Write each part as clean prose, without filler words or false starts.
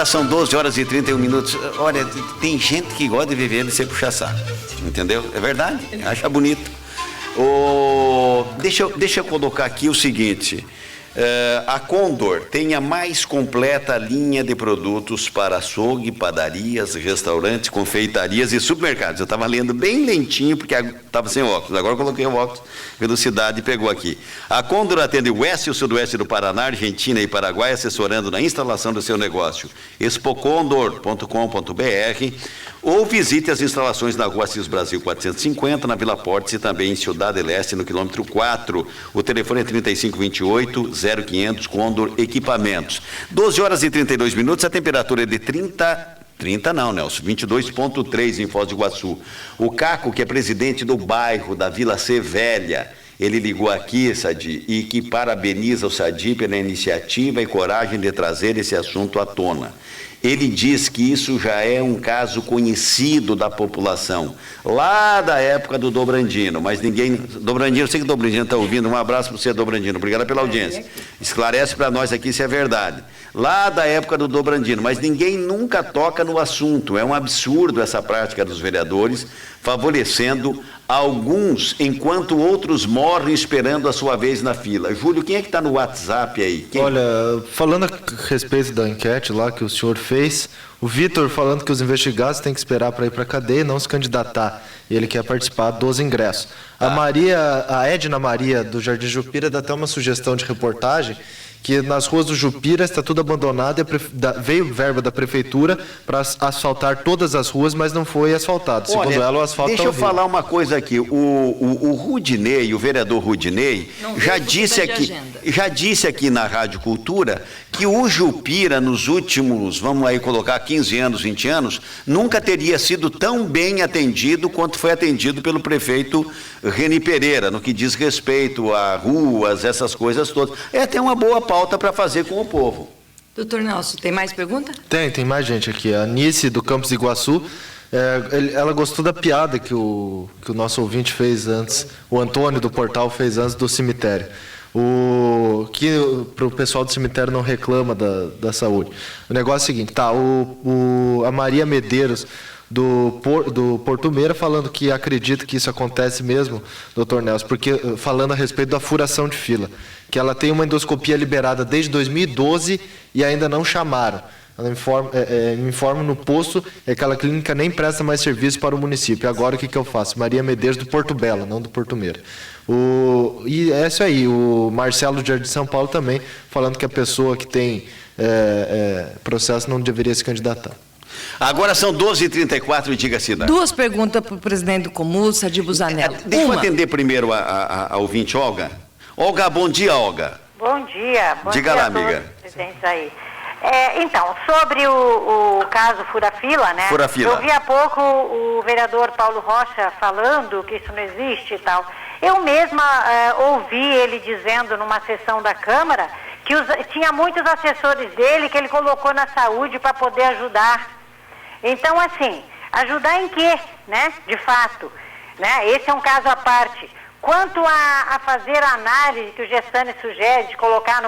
Agora são 12 horas e 31 minutos. Olha, tem gente que gosta de viver de ser puxa-saco. Entendeu? É verdade. Acha bonito. Deixa eu colocar aqui o seguinte. A Condor tem a mais completa linha de produtos para açougue, padarias, restaurantes, confeitarias e supermercados. Eu estava lendo bem lentinho porque estava sem óculos. Agora eu coloquei o óculos, velocidade pegou aqui. A Condor atende o oeste e o sudoeste do Paraná, Argentina e Paraguai, assessorando na instalação do seu negócio. expocondor.com.br ou visite as instalações na Rua Assis Brasil 450, na Vila Portes e também em Ciudad del Este, no quilômetro 4. O telefone é 3528-0500, Condor Equipamentos. 12 horas e 32 minutos, a temperatura é de 30 não, Nelson, 22,3 em Foz do Iguaçu. O Caco, que é presidente do bairro da Vila C Velha, ele ligou aqui, Sadi, e que parabeniza o Sadi pela iniciativa e coragem de trazer esse assunto à tona. Ele diz que isso já é um caso conhecido da população, lá da época do Dobrandino, mas ninguém... Dobrandino, eu sei que o Dobrandino está ouvindo, um abraço para você, Dobrandino, obrigado pela audiência. Esclarece para nós aqui se é verdade. Lá da época do Dobrandino, mas ninguém nunca toca no assunto. É um absurdo essa prática dos vereadores, favorecendo alguns, enquanto outros morrem esperando a sua vez na fila. Júlio, quem é que está no WhatsApp aí? Olha, falando a respeito da enquete lá que o senhor fez, o Vitor falando que os investigados têm que esperar para ir para a cadeia e não se candidatar. E ele quer participar dos ingressos. A Edna Maria, do Jardim Jupira, dá até uma sugestão de reportagem, que nas ruas do Jupira está tudo abandonado e veio verba da prefeitura para asfaltar todas as ruas, mas não foi asfaltado. Segundo ela, o asfalto deixa eu falar uma coisa aqui. O Rudinei, o vereador Rudinei, já disse aqui na Rádio Cultura que o Jupira, nos últimos, vamos aí colocar 15 anos, 20 anos, nunca teria sido tão bem atendido quanto foi atendido pelo prefeito Reni Pereira, no que diz respeito a ruas, essas coisas todas. É até uma boa pauta para fazer com o povo. Doutor Nelson, tem mais pergunta? Tem mais gente aqui. A Anice, do Campos Iguaçu, ela gostou da piada que o nosso ouvinte fez antes, o Antônio do Portal fez antes do cemitério. Que para o pessoal do cemitério não reclama da saúde. O negócio é o seguinte, a Maria Medeiros, do Porto Meira, falando que acredita que isso acontece mesmo, doutor Nelson, porque falando a respeito da furação de fila, que ela tem uma endoscopia liberada desde 2012 e ainda não chamaram. Ela me informa no posto, aquela clínica nem presta mais serviço para o município. Agora o que eu faço? Maria Medeiros, do Porto Belo, não do Porto Meira. E é isso aí, o Marcelo de Jardim de São Paulo também, falando que a pessoa que tem processo não deveria se candidatar. Agora são 12h34 e diga, Cida. Duas perguntas para o presidente do Comu, Sadi Busanello. Deixa eu atender primeiro a ouvinte Olga. Olga, bom dia, Olga. Bom dia. Diga lá, amiga. Presidente aí. Então, sobre o caso Fura-Fila, né? Fura-Fila. Eu vi há pouco o vereador Paulo Rocha falando que isso não existe e tal. Eu mesma ouvi ele dizendo numa sessão da Câmara que tinha muitos assessores dele que ele colocou na saúde para poder ajudar. Então, assim, ajudar em quê, né? De fato, né? Esse é um caso à parte. Quanto a fazer a análise que o Gessani sugere de colocar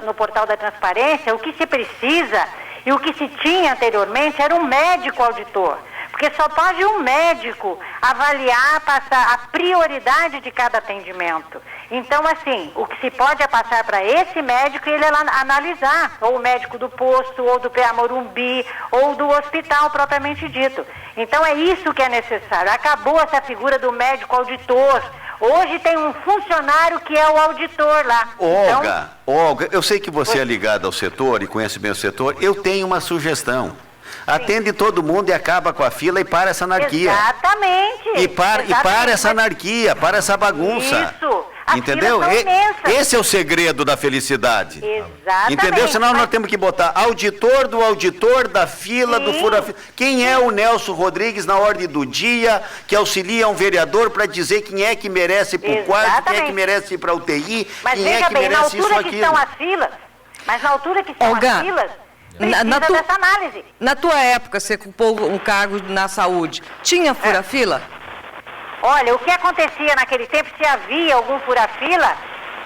no portal da transparência, o que se precisa e o que se tinha anteriormente era um médico auditor. Porque só pode um médico avaliar, passar a prioridade de cada atendimento. Então, assim, o que se pode é passar para esse médico e ele analisar, ou o médico do posto, ou do PA Morumbi, ou do hospital propriamente dito. Então, é isso que é necessário. Acabou essa figura do médico auditor. Hoje tem um funcionário que é o auditor lá. Olga, eu sei que você é ligada ao setor e conhece bem o setor. Eu tenho uma sugestão. Atende todo mundo e acaba com a fila e para essa anarquia. Exatamente. E para essa anarquia, para essa bagunça. Isso. Entendeu? Esse é o segredo da felicidade. Exatamente. Entendeu? Senão nós temos que botar auditor do auditor da fila, do fura-fila. Quem é o Nelson Rodrigues na ordem do dia, que auxilia um vereador para dizer quem é que merece ir para o quarto, quem é que merece ir para a UTI, quem é que merece isso ou aquilo. Estão as filas, mas na altura que estão as filas, precisa dessa análise. Na tua época, você ocupou um cargo na saúde, tinha fura-fila? Olha, o que acontecia naquele tempo, se havia algum fura-fila,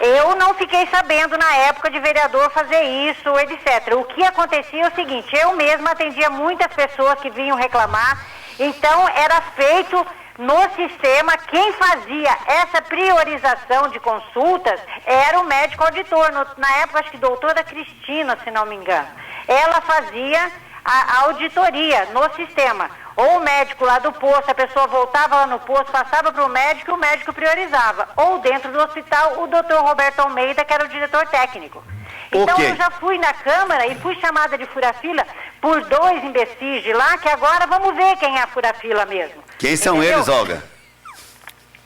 Eu não fiquei sabendo na época de vereador fazer isso, etc. O que acontecia é o seguinte, eu mesma atendia muitas pessoas que vinham reclamar, então era feito no sistema, quem fazia essa priorização de consultas era o médico auditor, na época acho que doutora Cristina, se não me engano. Ela fazia a auditoria no sistema. Ou o médico lá do posto, a pessoa voltava lá no posto, passava para o médico e o médico priorizava. Ou dentro do hospital, o doutor Roberto Almeida, que era o diretor técnico. Então eu já fui na Câmara e fui chamada de fura-fila por 2 imbecis de lá, que agora vamos ver quem é a fura-fila mesmo. Quem são eles, Olga?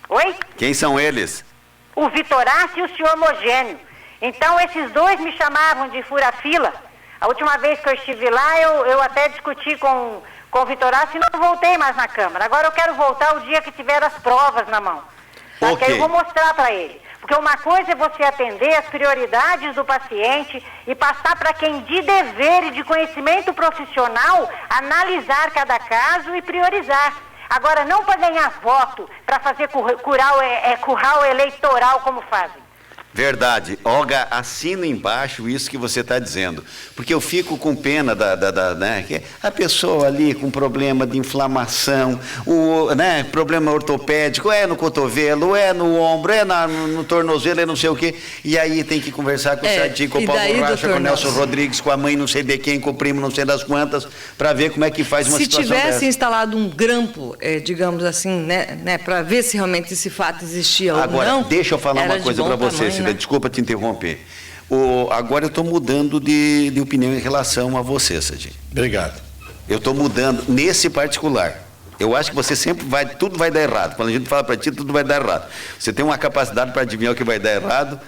Oi? Quem são eles? O Vitorácio e o senhor Mogênio. Então esses 2 me chamavam de fura-fila. A última vez que eu estive lá, eu até discuti com o Vitorácio e não voltei mais na Câmara. Agora eu quero voltar o dia que tiver as provas na mão. Tá? Okay. Que aí eu vou mostrar para ele. Porque uma coisa é você atender as prioridades do paciente e passar para quem de dever e de conhecimento profissional analisar cada caso e priorizar. Agora, não para ganhar voto, para fazer curral eleitoral como fazem. Verdade. Olga, assina embaixo isso que você está dizendo. Porque eu fico com pena né, a pessoa ali com problema de inflamação, né, problema ortopédico, é no cotovelo, é no ombro, é no tornozelo, é não sei o quê. E aí tem que conversar com o Sadi, com o Paulo Rocha, com o Nelson Rodrigues, com a mãe não sei de quem, com o primo não sei das quantas, para ver como é que faz uma situação dessa. Se tivesse instalado um grampo, digamos assim, né, para ver se realmente esse fato existia ou não. Agora, deixa eu falar uma coisa para você, Cida, desculpa te interromper. Agora eu estou mudando de opinião em relação a você, Sadi. Obrigado. Eu estou mudando nesse particular. Eu acho que você sempre tudo vai dar errado. Quando a gente fala para ti, tudo vai dar errado. Você tem uma capacidade para adivinhar o que vai dar errado.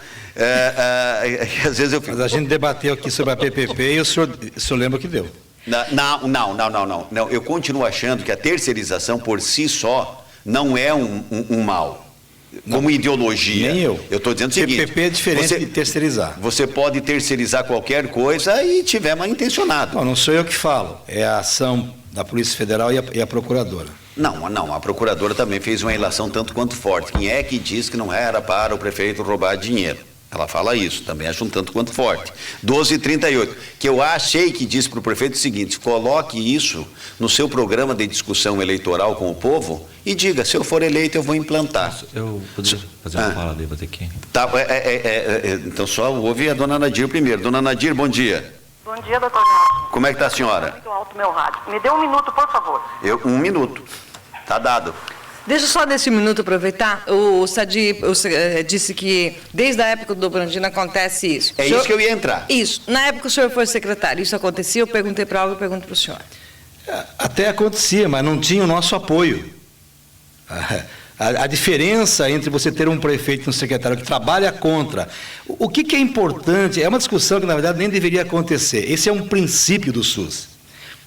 Às vezes eu fico... Mas a gente debateu aqui sobre a PPP e o senhor lembra o que deu. Não. Eu continuo achando que a terceirização por si só não é um mal. Como ideologia. Nem eu. Eu estou dizendo o seguinte... PPP é diferente de terceirizar. Você pode terceirizar qualquer coisa e tiver mal intencionado. Não sou eu que falo. É a ação da Polícia Federal e a Procuradora. Não. A Procuradora também fez uma ilação tanto quanto forte. Quem é que diz que não era para o prefeito roubar dinheiro? Ela fala isso, também acho um tanto quanto forte. 12h38, que eu achei que disse para o prefeito o seguinte: coloque isso no seu programa de discussão eleitoral com o povo e diga, se eu for eleito eu vou implantar. Eu poderia fazer uma fala ali, vou ter que... Tá, então só ouve a dona Nadir primeiro. Dona Nadir, bom dia. Bom dia, doutor Nelson. Como é que está a senhora? Muito alto meu rádio. Me dê 1 minuto, por favor. 1 minuto. Tá dado. Deixa eu só nesse minuto aproveitar. O Sadi disse que desde a época do Dobrandina acontece isso. Isso que eu ia entrar. Isso. Na época o senhor foi secretário, isso acontecia? Eu perguntei para algo e pergunto para o senhor. Até acontecia, mas não tinha o nosso apoio. A diferença entre você ter um prefeito e um secretário que trabalha contra. O que é importante, é uma discussão que na verdade nem deveria acontecer. Esse é um princípio do SUS.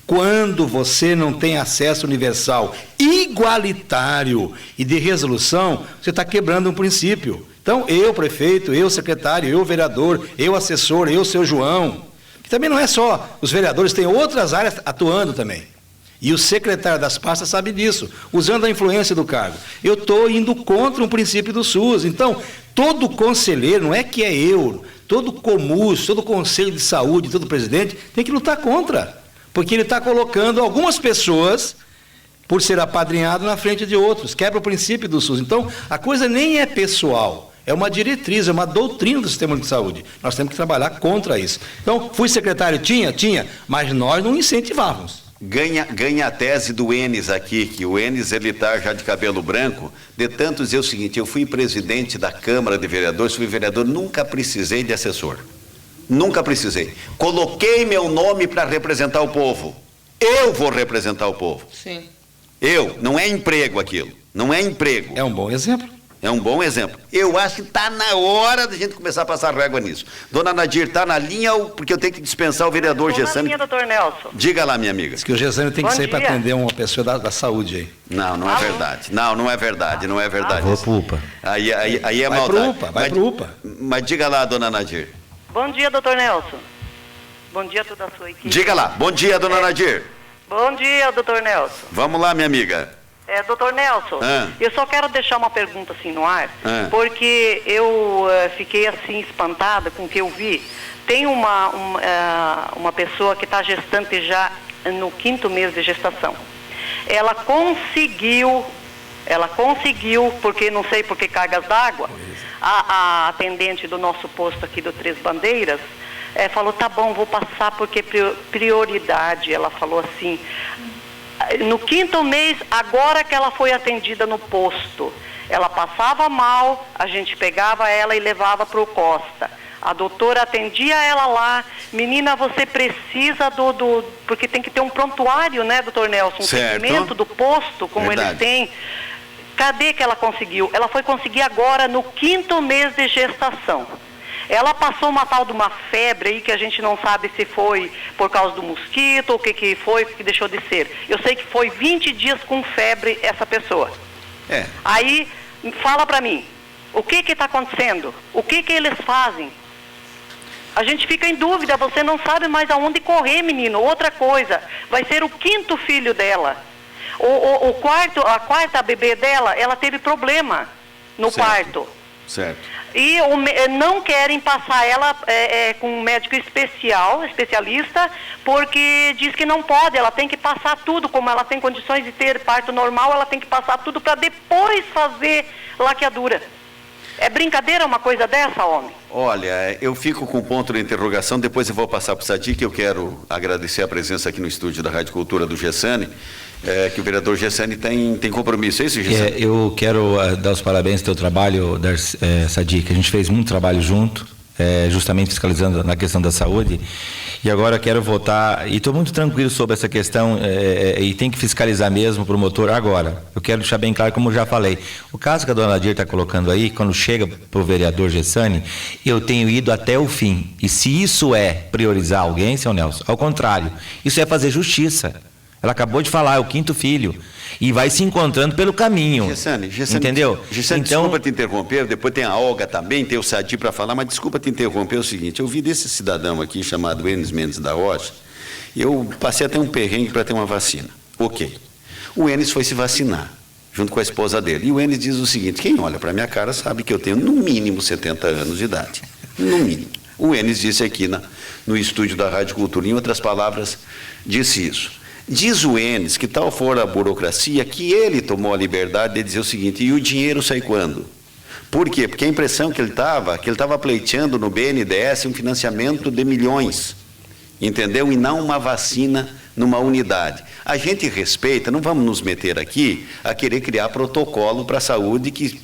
Quando você não tem acesso universal, igualitário e de resolução, você está quebrando um princípio. Então, eu prefeito, eu secretário, eu vereador, eu assessor, eu seu João, que também não é só, os vereadores têm outras áreas atuando também. E o secretário das pastas sabe disso, usando a influência do cargo. Eu estou indo contra um princípio do SUS. Então, todo conselheiro, não é que é eu, todo comus, todo conselho de saúde, todo presidente, tem que lutar contra. Porque ele está colocando algumas pessoas, por ser apadrinhado, na frente de outros. Quebra o princípio do SUS. Então, a coisa nem é pessoal. É uma diretriz, é uma doutrina do sistema de saúde. Nós temos que trabalhar contra isso. Então, fui secretário? Tinha, mas nós não incentivávamos. Ganha a tese do Enes aqui, que o Enes ele está já de cabelo branco, de tanto dizer o seguinte: eu fui presidente da Câmara de Vereadores, fui vereador, nunca precisei de assessor. Nunca precisei. Coloquei meu nome para representar o povo. Eu vou representar o povo. Sim. Não é emprego aquilo. Não é emprego. É um bom exemplo. É um bom exemplo. Eu acho que está na hora da gente começar a passar régua nisso. Dona Nadir, está na linha, porque eu tenho que dispensar o vereador Gessane. Estou na linha, doutor Nelson. Diga lá, minha amiga. Diz que o Gessane tem que sair para atender uma pessoa da saúde aí. Não é verdade. Não é verdade, não é verdade. Vou pro UPA. Aí é maldade. Vai pro UPA. Mas diga lá, dona Nadir. Bom dia, doutor Nelson. Bom dia a toda a sua equipe. Diga lá. Bom dia, dona Nadir. Bom dia, doutor Nelson. Vamos lá, minha amiga. Doutor Nelson, eu só quero deixar uma pergunta assim no ar, porque eu fiquei assim espantada com o que eu vi. Tem uma pessoa que está gestante já no 5º mês de gestação. Ela conseguiu, porque não sei por que cargas d'água, a atendente do nosso posto aqui do Três Bandeiras, falou, tá bom, vou passar porque prioridade. Ela falou assim, no 5º mês, agora que ela foi atendida no posto, ela passava mal, a gente pegava ela e levava para o Costa. A doutora atendia ela lá, menina, você precisa porque tem que ter um prontuário, né, doutor Nelson? Um segmento do posto, como eles têm. Cadê que ela conseguiu? Ela foi conseguir agora no 5º mês de gestação. Ela passou uma tal de uma febre aí que a gente não sabe se foi por causa do mosquito ou o que foi que deixou de ser. Eu sei que foi 20 dias com febre essa pessoa. Aí, fala pra mim, o que está acontecendo? O que eles fazem? A gente fica em dúvida, você não sabe mais aonde correr, menino. Outra coisa, vai ser o 5º filho dela. A quarta bebê dela, ela teve problema no parto. Certo. E não querem passar ela com um médico especialista, porque diz que não pode, ela tem que passar tudo, como ela tem condições de ter parto normal, ela tem que passar tudo para depois fazer laqueadura. É brincadeira uma coisa dessa, homem? Olha, eu fico com ponto de interrogação, depois eu vou passar para o Sadi, que eu quero agradecer a presença aqui no estúdio da Rádio Cultura do Gessani, que o vereador Gessani tem compromisso, é isso, Gessani? Eu quero dar os parabéns pelo teu trabalho, Sadi, que a gente fez muito trabalho junto, justamente fiscalizando na questão da saúde, e agora eu quero voltar, e estou muito tranquilo sobre essa questão, e tem que fiscalizar mesmo o promotor agora. Eu quero deixar bem claro, como eu já falei, o caso que a dona Nadir está colocando aí, quando chega para o vereador Gessani, eu tenho ido até o fim, e se isso é priorizar alguém, seu Nelson, ao contrário, isso é fazer justiça. Ela acabou de falar, é o 5º filho. E vai se encontrando pelo caminho. Gessani, entendeu? Gessani, então, desculpa te interromper, depois tem a Olga também, tem o Sadi para falar, mas desculpa te interromper, é o seguinte, eu vi desse cidadão aqui chamado Enes Mendes da Rocha, eu passei até um perrengue para ter uma vacina. Ok. O Enes foi se vacinar, junto com a esposa dele. E o Enes diz o seguinte, quem olha para minha cara sabe que eu tenho no mínimo 70 anos de idade. No mínimo. O Enes disse aqui no estúdio da Rádio Cultura, em outras palavras, disse isso. Diz o Enes que tal for a burocracia que ele tomou a liberdade de dizer o seguinte, e o dinheiro sai quando? Por quê? Porque a impressão que ele estava pleiteando no BNDES um financiamento de milhões, entendeu? E não uma vacina numa unidade. A gente respeita, não vamos nos meter aqui a querer criar protocolo para a saúde que,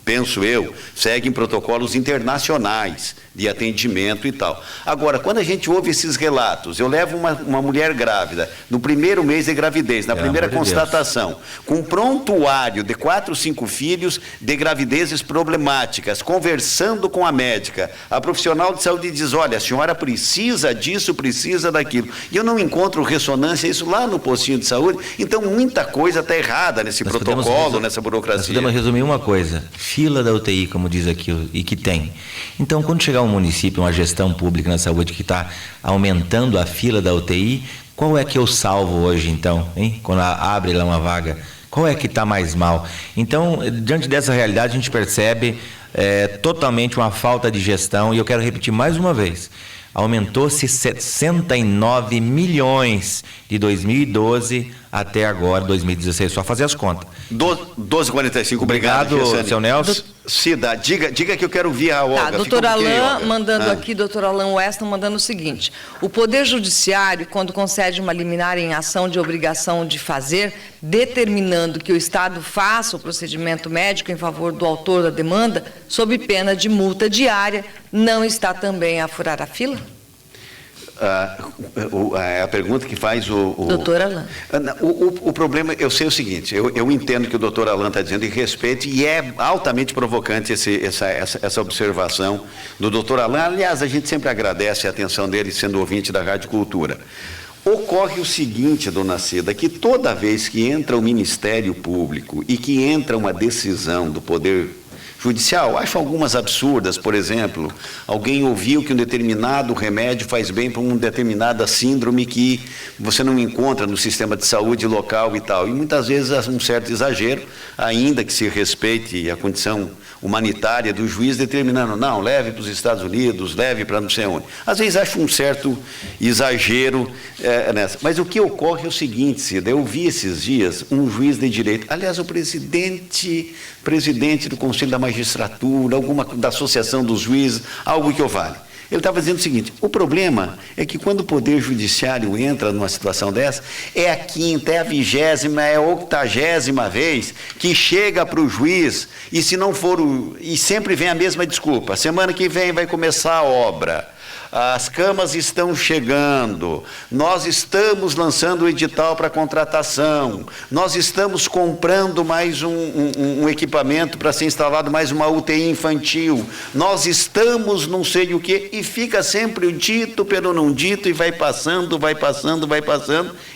penso eu, seguem protocolos internacionais de atendimento e tal. Agora, quando a gente ouve esses relatos, eu levo uma mulher grávida, no primeiro mês de gravidez, na primeira constatação, com um prontuário de 4, 5 filhos de gravidezes problemáticas, conversando com a médica, a profissional de saúde diz, olha, a senhora precisa disso, precisa daquilo. E eu não encontro ressonância isso lá no postinho de saúde, então muita coisa está errada nesse protocolo, nessa burocracia. Nós podemos resumir uma coisa, fila da UTI, como diz aqui, e que tem. Então, quando chegar um município, uma gestão pública na saúde que está aumentando a fila da UTI, qual é que eu salvo hoje, então, hein? Quando abre lá uma vaga, qual é que está mais mal? Então, diante dessa realidade, a gente percebe totalmente uma falta de gestão, e eu quero repetir mais uma vez, aumentou-se 69 milhões de 2012 até agora, 2016, só fazer as contas. 12h45, obrigado, seu Nelson. Cida, diga que eu quero ouvir a Olga. Tá, doutor Alain mandando aqui, doutor Alain Weston mandando o seguinte, o Poder Judiciário, quando concede uma liminar em ação de obrigação de fazer, determinando que o Estado faça o procedimento médico em favor do autor da demanda, sob pena de multa diária, não está também a furar a fila? A pergunta que faz doutor Alain. O problema, eu sei o seguinte, eu entendo que o doutor Alain está dizendo, e respeito, e é altamente provocante essa observação do doutor Alain. Aliás, a gente sempre agradece a atenção dele, sendo ouvinte da Rádio Cultura. Ocorre o seguinte, dona Cida, que toda vez que entra o Ministério Público e que entra uma decisão do Poder judicial. Acho algumas absurdas, por exemplo, alguém ouviu que um determinado remédio faz bem para uma determinada síndrome que você não encontra no sistema de saúde local e tal. E muitas vezes há um certo exagero, ainda que se respeite a condição humanitária do juiz determinando, não, leve para os Estados Unidos, leve para não sei onde. Às vezes acho um certo exagero nessa. Mas o que ocorre é o seguinte, Cida, eu vi esses dias um juiz de direito, aliás, o presidente do Conselho da Magistratura, da Associação dos Juízes, algo que eu vale. Ele estava dizendo o seguinte, o problema é que quando o Poder Judiciário entra numa situação dessa, é a 5ª, é a 20ª, é a 80ª vez que chega para o juiz e se não for e sempre vem a mesma desculpa, semana que vem vai começar a obra, as camas estão chegando, nós estamos lançando o edital para contratação, nós estamos comprando mais um equipamento para ser instalado, mais uma UTI infantil, nós estamos não sei o quê, e fica sempre o dito pelo não dito, e vai passando,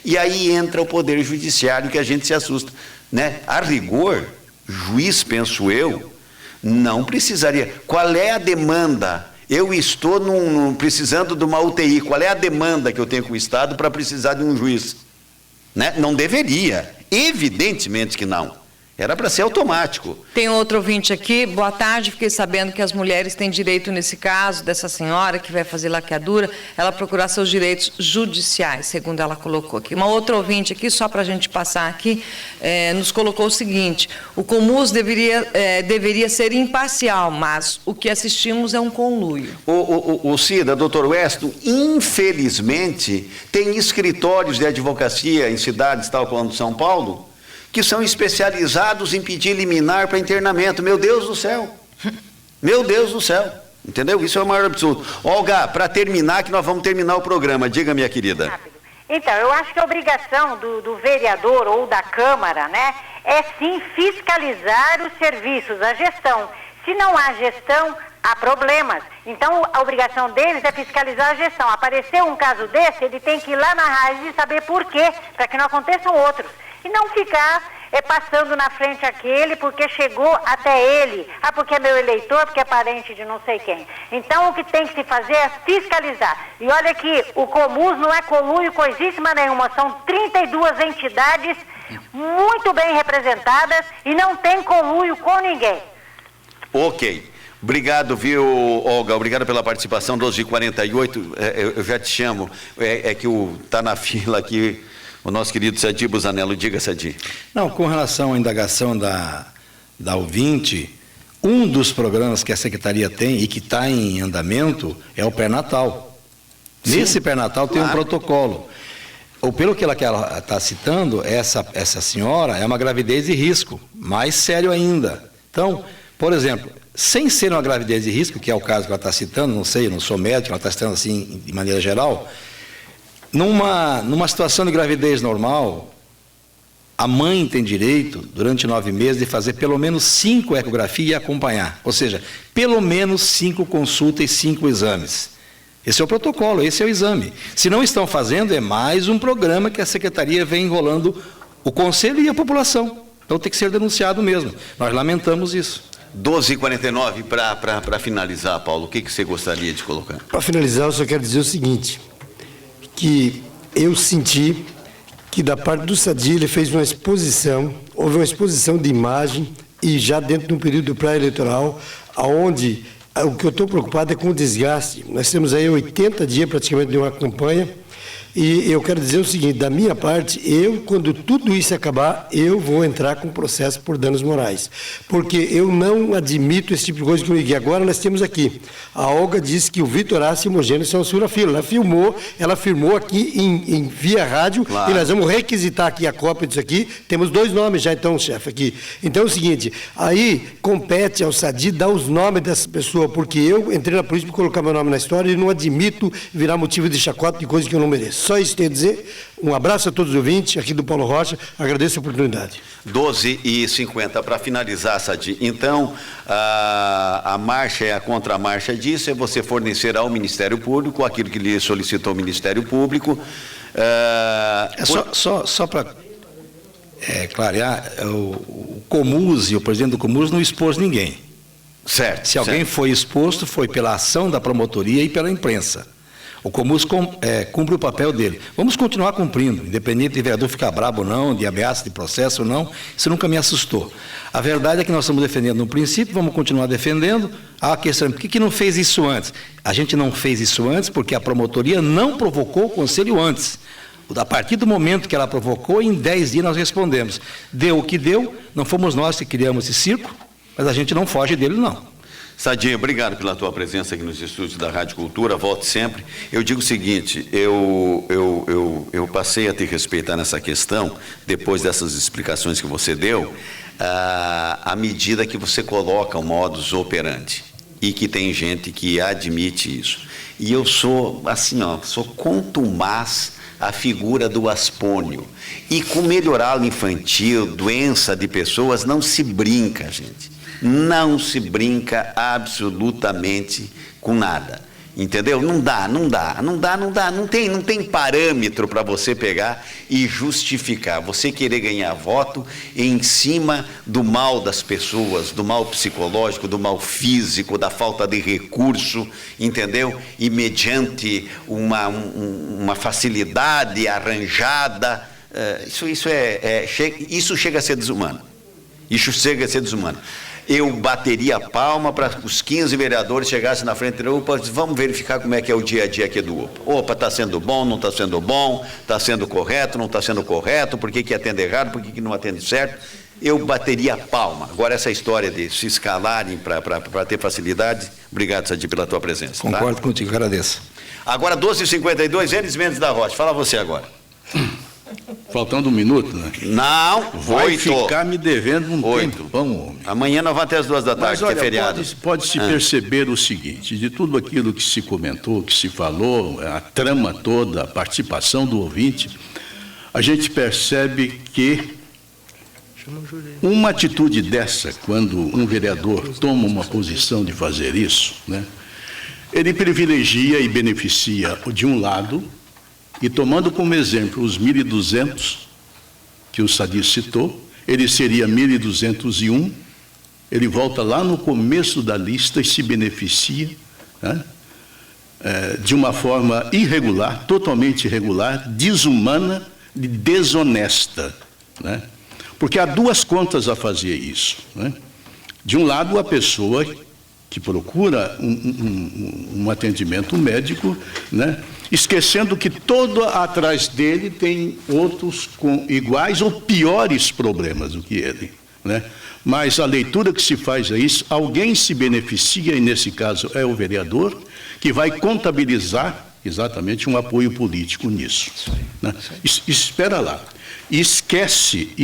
e aí entra o Poder Judiciário que a gente se assusta, né? A rigor, juiz, penso eu, não precisaria. Qual é a demanda? Eu estou precisando de uma UTI. Qual é a demanda que eu tenho com o Estado para precisar de um juiz? Né? Não deveria. Evidentemente que não. Era para ser automático. Tem outro ouvinte aqui. Boa tarde. Fiquei sabendo que as mulheres têm direito, nesse caso, dessa senhora que vai fazer laqueadura, ela procurar seus direitos judiciais, segundo ela colocou aqui. Uma outra ouvinte aqui, só para a gente passar aqui, nos colocou o seguinte: o Comus deveria ser imparcial, mas o que assistimos é um conluio. O Cida, doutor Weston, infelizmente, tem escritórios de advocacia em cidades tal como São Paulo, que são especializados em pedir liminar para internamento. Meu Deus do céu! Meu Deus do céu! Entendeu? Isso é o maior absurdo. Olga, para terminar, que nós vamos terminar o programa. Diga, minha querida. Rápido. Então, eu acho que a obrigação do vereador ou da Câmara, né, é sim fiscalizar os serviços, a gestão. Se não há gestão, há problemas. Então, a obrigação deles é fiscalizar a gestão. Apareceu um caso desse, ele tem que ir lá na raiz e saber por quê, para que não aconteçam outros. E não ficar passando na frente aquele porque chegou até ele. Ah, porque é meu eleitor, porque é parente de não sei quem. Então, o que tem que se fazer é fiscalizar. E olha que o Comus não é conluio coisíssima nenhuma. São 32 entidades muito bem representadas e não tem conluio com ninguém. Ok. Obrigado, viu, Olga? Obrigado pela participação. 12h48, eu já te chamo. É que está na fila aqui o nosso querido Sadi Busanello. Diga, Sadi. Não, com relação à indagação da ouvinte, um dos programas que a Secretaria tem e que está em andamento é o pré-natal. Nesse pré-natal tem um protocolo. Ou pelo que ela está citando, essa senhora é uma gravidez de risco, mais sério ainda. Então, por exemplo, sem ser uma gravidez de risco, que é o caso que ela está citando, não sei, eu não sou médico, ela está citando assim de maneira geral, numa situação de gravidez normal, a mãe tem direito, durante 9 meses, de fazer pelo menos 5 ecografias e acompanhar. Ou seja, pelo menos 5 consultas e 5 exames. Esse é o protocolo, esse é o exame. Se não estão fazendo, é mais um programa que a Secretaria vem enrolando o Conselho e a população. Então tem que ser denunciado mesmo. Nós lamentamos isso. 12h49, para finalizar, Paulo, o que você gostaria de colocar? Para finalizar, eu só quero dizer o seguinte, que eu senti que da parte do Sadi ele fez uma exposição, houve uma exposição de imagem e já dentro de um período pré-eleitoral, onde o que eu estou preocupado é com o desgaste. Nós temos aí 80 dias praticamente de uma campanha. E eu quero dizer o seguinte, da minha parte, quando tudo isso acabar, eu vou entrar com processo por danos morais. Porque eu não admito esse tipo de coisa comigo. E agora nós temos aqui, a Olga disse que o Vitor Assi e o Mogênio são fila. Ela firmou aqui em via rádio, claro. E nós vamos requisitar aqui a cópia disso aqui. Temos 2 nomes já, então, chefe, aqui. Então é o seguinte, aí compete ao Sadi dar os nomes dessa pessoa, porque eu entrei na política para colocar meu nome na história e não admito virar motivo de chacota de coisa que eu não mereço. Só isso tenho a dizer. Um abraço a todos os ouvintes aqui do Paulo Rocha. Agradeço a oportunidade. 12h50 para finalizar, Sadi. Então, a marcha é a contramarcha disso, é você fornecer ao Ministério Público aquilo que lhe solicitou o Ministério Público. Só para clarear, o Comus e o presidente do Comus não expôs ninguém. Certo. Se alguém foi exposto, foi pela ação da promotoria e pela imprensa. O Comus cumpre o papel dele. Vamos continuar cumprindo, independente de vereador ficar brabo ou não, de ameaça de processo ou não, isso nunca me assustou. A verdade é que nós estamos defendendo no princípio, vamos continuar defendendo. A questão, por que não fez isso antes? A gente não fez isso antes porque a promotoria não provocou o conselho antes. A partir do momento que ela provocou, em 10 dias nós respondemos. Deu o que deu, não fomos nós que criamos esse circo, mas a gente não foge dele, não. Sadinha, obrigado pela tua presença aqui nos estúdios da Rádio Cultura, volte sempre. Eu digo o seguinte, eu passei a te respeitar nessa questão, depois dessas explicações que você deu, à medida que você coloca o modus operandi, e que tem gente que admite isso. E eu sou, assim, sou contumaz a figura do aspônio. E com melhoral infantil, doença de pessoas, não se brinca, gente. Não se brinca absolutamente com nada, entendeu? Não tem parâmetro para você pegar e justificar, você querer ganhar voto em cima do mal das pessoas, do mal psicológico, do mal físico, da falta de recurso, entendeu? E mediante uma facilidade arranjada, isso chega a ser desumano. Isso chega a ser desumano. Eu bateria palma para os 15 vereadores chegassem na frente da UPA, vamos verificar como é que é o dia a dia aqui do UPA. Opa, está sendo bom, não está sendo bom, está sendo correto, não está sendo correto, por que atende errado, por que não atende certo? Eu bateria palma. Agora essa história de se escalarem para ter facilidade, obrigado, Sadi, pela tua presença. Concordo contigo, agradeço. Agora 12h52, Enes Mendes da Rocha, fala você agora. Faltando um minuto, né? Não, vai ficar me devendo um 8. tempão, homem. Amanhã nós vamos até as 2 da tarde, Mas, olha, que é feriado. Pode-se perceber o seguinte, de tudo aquilo que se comentou, que se falou, a trama toda, a participação do ouvinte, a gente percebe que uma atitude dessa, quando um vereador toma uma posição de fazer isso, né, ele privilegia e beneficia de um lado. E tomando como exemplo os 1.200 que o Sadi citou, ele seria 1.201, ele volta lá no começo da lista e se beneficia, né, de uma forma irregular, totalmente irregular, desumana e desonesta, né? Porque há duas contas a fazer isso, né? De um lado, a pessoa que procura um atendimento médico, né, esquecendo que todo atrás dele tem outros com iguais ou piores problemas do que ele, né? Mas a leitura que se faz é isso, alguém se beneficia, e nesse caso é o vereador, que vai contabilizar exatamente um apoio político nisso, né? Espera lá, esquece,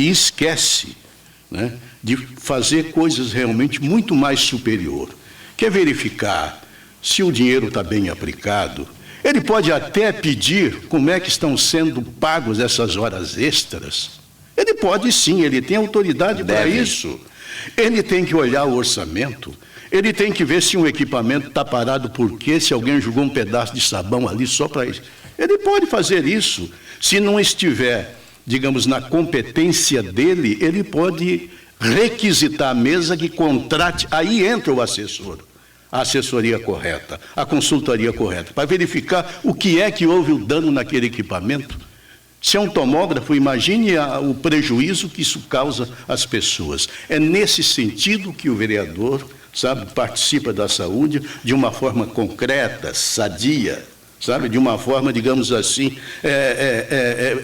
né, de fazer coisas realmente muito mais superior. Quer verificar se o dinheiro está bem aplicado? Ele pode até pedir como é que estão sendo pagos essas horas extras. Ele pode sim, ele tem autoridade para isso. Ele tem que olhar o orçamento, ele tem que ver se um equipamento está parado por quê, se alguém jogou um pedaço de sabão ali só para isso. Ele pode fazer isso. Se não estiver, digamos, na competência dele, ele pode requisitar a mesa que contrate, aí entra o assessor, a assessoria correta, a consultoria correta, para verificar o que é que houve o dano naquele equipamento. Se é um tomógrafo, imagine o prejuízo que isso causa às pessoas. É nesse sentido que o vereador, sabe, participa da saúde de uma forma concreta, sadia, sabe, de uma forma, digamos assim,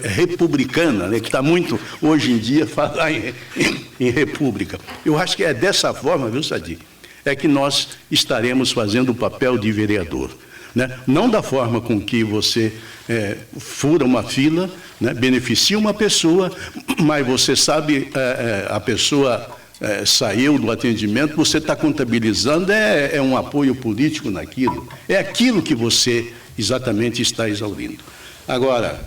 republicana, né, que está muito, hoje em dia, falar em república. Eu acho que é dessa forma, viu, Sadi, é que nós estaremos fazendo o papel de vereador, né? Não da forma com que você fura uma fila, né, beneficia uma pessoa, mas você sabe, a pessoa saiu do atendimento, você está contabilizando, é um apoio político naquilo, é aquilo que você exatamente está exaurindo. Agora,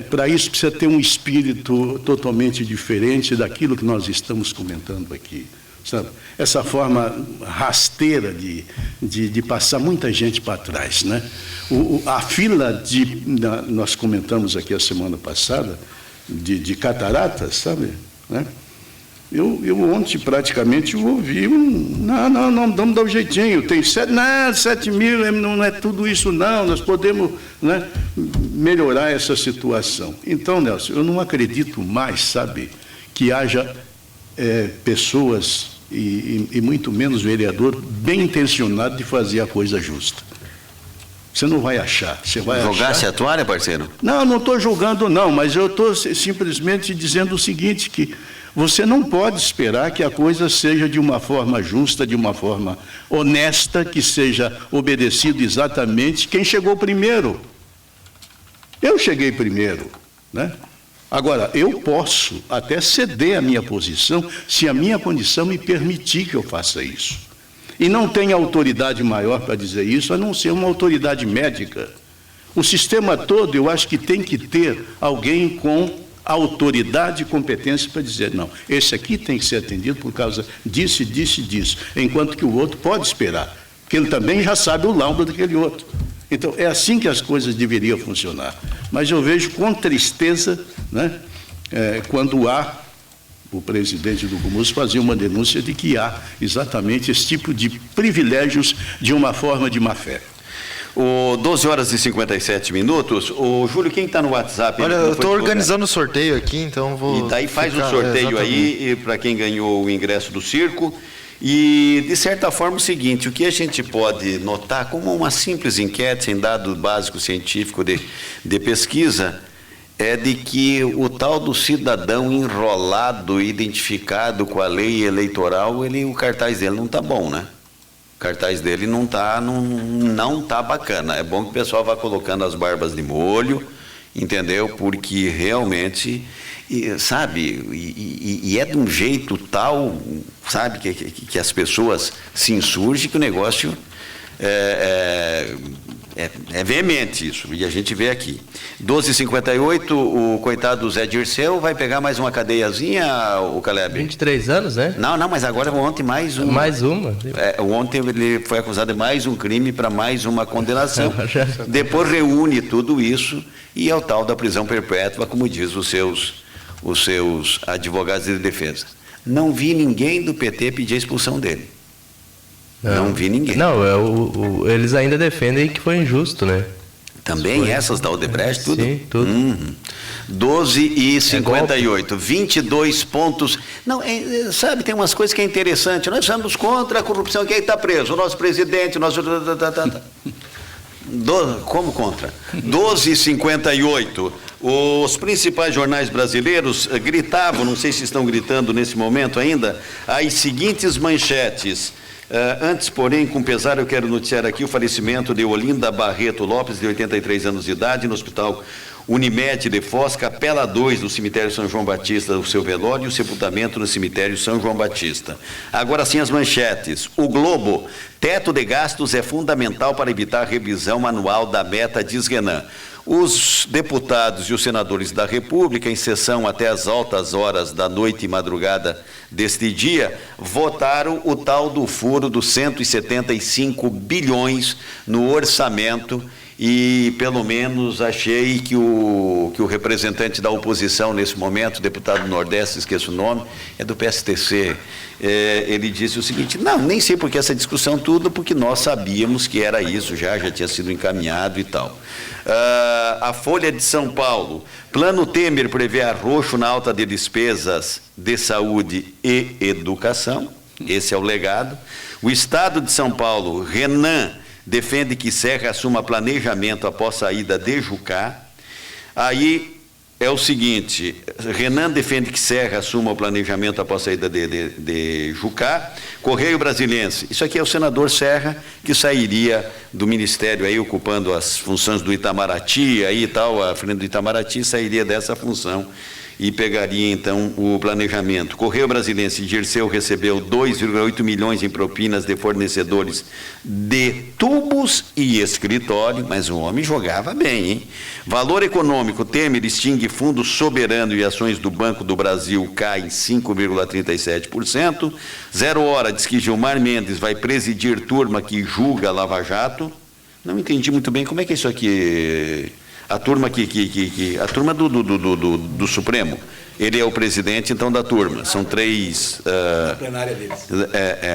para isso precisa ter um espírito totalmente diferente daquilo que nós estamos comentando aqui, sabe? Essa forma rasteira de passar muita gente para trás, né? A fila nós comentamos aqui a semana passada, de cataratas, sabe, né? Eu ontem praticamente ouvi não, vamos dar um jeitinho, tem 7 mil, não é tudo isso não, nós podemos, né, melhorar essa situação. Então, Nelson, eu não acredito mais, sabe, que haja pessoas, e muito menos vereador, bem intencionado de fazer a coisa justa. Você não vai achar. Você vai Jogasse a toalha, parceiro? Não estou julgando não, mas eu estou simplesmente dizendo o seguinte, que você não pode esperar que a coisa seja de uma forma justa, de uma forma honesta, que seja obedecido exatamente quem chegou primeiro. Eu cheguei primeiro, né? Agora, eu posso até ceder a minha posição se a minha condição me permitir que eu faça isso. E não tem autoridade maior para dizer isso, a não ser uma autoridade médica. O sistema todo, eu acho que tem que ter alguém com autoridade e competência para dizer, não, esse aqui tem que ser atendido por causa disso, disso e disso, enquanto que o outro pode esperar, porque ele também já sabe o laudo daquele outro. Então, é assim que as coisas deveriam funcionar. Mas eu vejo com tristeza, né, quando o presidente do Comus fazia uma denúncia de que há exatamente esse tipo de privilégios de uma forma de má-fé. 12 horas e 57 minutos. Júlio, quem está no WhatsApp? Olha, eu estou organizando o sorteio aqui, então vou... E daí faz o sorteio aí para quem ganhou o ingresso do circo. E, de certa forma, o seguinte, o que a gente pode notar como uma simples enquete, sem dado básico científico de pesquisa, é de que o tal do cidadão enrolado, identificado com a lei eleitoral, o cartaz dele não está bom, né? O cartaz dele não tá bacana. É bom que o pessoal vá colocando as barbas de molho, entendeu? Porque realmente, sabe, e é de um jeito tal, sabe, que as pessoas se insurgem, que o negócio é veemente isso, e a gente vê aqui. 12h58, o coitado do Zé Dirceu vai pegar mais uma cadeiazinha, o Caleb? 23 anos, né? Não, mas agora ontem mais uma. Mais uma? Ontem ele foi acusado de mais um crime para mais uma condenação. Depois reúne tudo isso e é o tal da prisão perpétua, como diz os seus advogados de defesa. Não vi ninguém do PT pedir a expulsão dele. Não vi ninguém. Não, eles ainda defendem que foi injusto, né? Também essas da Odebrecht, tudo? Sim, tudo. 12h58, 22 pontos. Não, sabe, tem umas coisas que é interessante. Nós somos contra a corrupção. Quem está preso? O nosso presidente, o nosso... Como contra? 12h58. Os principais jornais brasileiros gritavam, não sei se estão gritando nesse momento ainda, as seguintes manchetes. Antes, porém, com pesar, eu quero noticiar aqui o falecimento de Olinda Barreto Lopes, de 83 anos de idade, no Hospital Unimed de Foz, Capela 2 do cemitério São João Batista, o seu velório e o sepultamento no cemitério São João Batista. Agora sim as manchetes. O Globo, teto de gastos é fundamental para evitar revisão anual da meta, diz Renan. Os deputados e os senadores da República, em sessão até as altas horas da noite e madrugada deste dia, votaram o tal do furo dos 175 bilhões no orçamento e, pelo menos, achei que o representante da oposição nesse momento, o deputado do Nordeste, esqueço o nome, é do PSTC, ele disse o seguinte, não, nem sei por que essa discussão tudo, porque nós sabíamos que era isso, já tinha sido encaminhado e tal. A Folha de São Paulo, Plano Temer prevê arroxo na alta de despesas de saúde e educação, esse é o legado. O Estado de São Paulo, Renan defende que Serra assuma planejamento após saída de Jucá. Aí é o seguinte, Renan defende que Serra assuma o planejamento após saída de Jucá. Correio Brasiliense, isso aqui é o senador Serra, que sairia do ministério aí, ocupando as funções do Itamaraty, aí tal, a frente do Itamaraty, sairia dessa função e pegaria então o planejamento. Correio Brasiliense, Dirceu recebeu 2,8 milhões em propinas de fornecedores de tubos e escritório, mas o homem jogava bem, hein? Valor Econômico, Temer extingue fundo soberano e ações do Banco do Brasil caem 5,37%. 0 Hora diz que Gilmar Mendes vai presidir turma que julga Lava Jato. Não entendi muito bem como é que é isso aqui. A turma a turma do Supremo, Ele é o presidente, então, da turma. São 3... A plenária deles.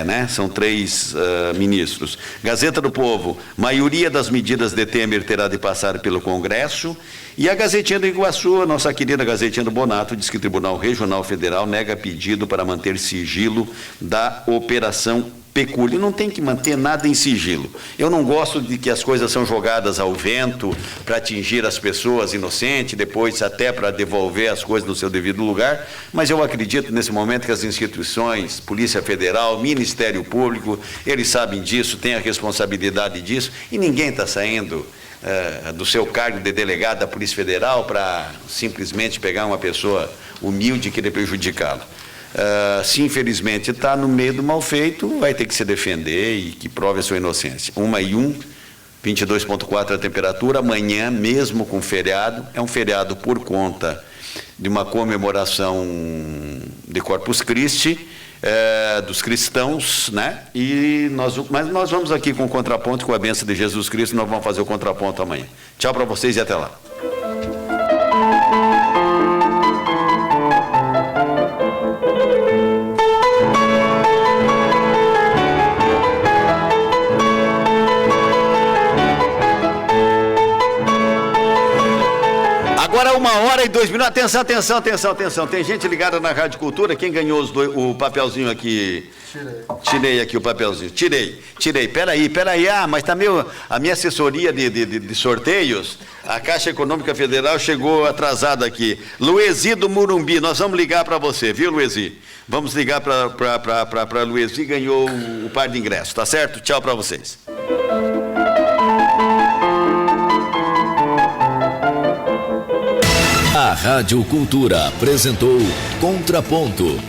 né? São 3 ministros. Gazeta do Povo, maioria das medidas de Temer terá de passar pelo Congresso. E a Gazetinha do Iguaçu, a nossa querida Gazetinha do Bonato, diz que o Tribunal Regional Federal nega pedido para manter sigilo da Operação Pecúlio. Não tem que manter nada em sigilo. Eu não gosto de que as coisas são jogadas ao vento para atingir as pessoas inocentes, depois até para devolver as coisas no seu devido lugar, mas eu acredito nesse momento que as instituições, Polícia Federal, Ministério Público, eles sabem disso, têm a responsabilidade disso, e ninguém está saindo do seu cargo de delegado da Polícia Federal para simplesmente pegar uma pessoa humilde e querer prejudicá-lo. Se infelizmente está no meio do mal feito, vai ter que se defender e que prove a sua inocência. 1:01, 22,4 a temperatura. Amanhã, mesmo com feriado, é um feriado por conta de uma comemoração de Corpus Christi, dos cristãos, né? Mas nós vamos aqui com o contraponto, com a bênção de Jesus Cristo, nós vamos fazer o contraponto amanhã. Tchau para vocês e até lá. Agora 1h02. Atenção. Tem gente ligada na Rádio Cultura. Quem ganhou o papelzinho aqui? Tirei aqui o papelzinho. Tirei. Peraí. Mas tá a minha assessoria de sorteios, a Caixa Econômica Federal chegou atrasada aqui. Luezi do Murumbi, nós vamos ligar para você, viu, Luezi? Vamos ligar para Luezi, ganhou o par de ingressos, tá certo? Tchau para vocês. A Rádio Cultura apresentou Contraponto.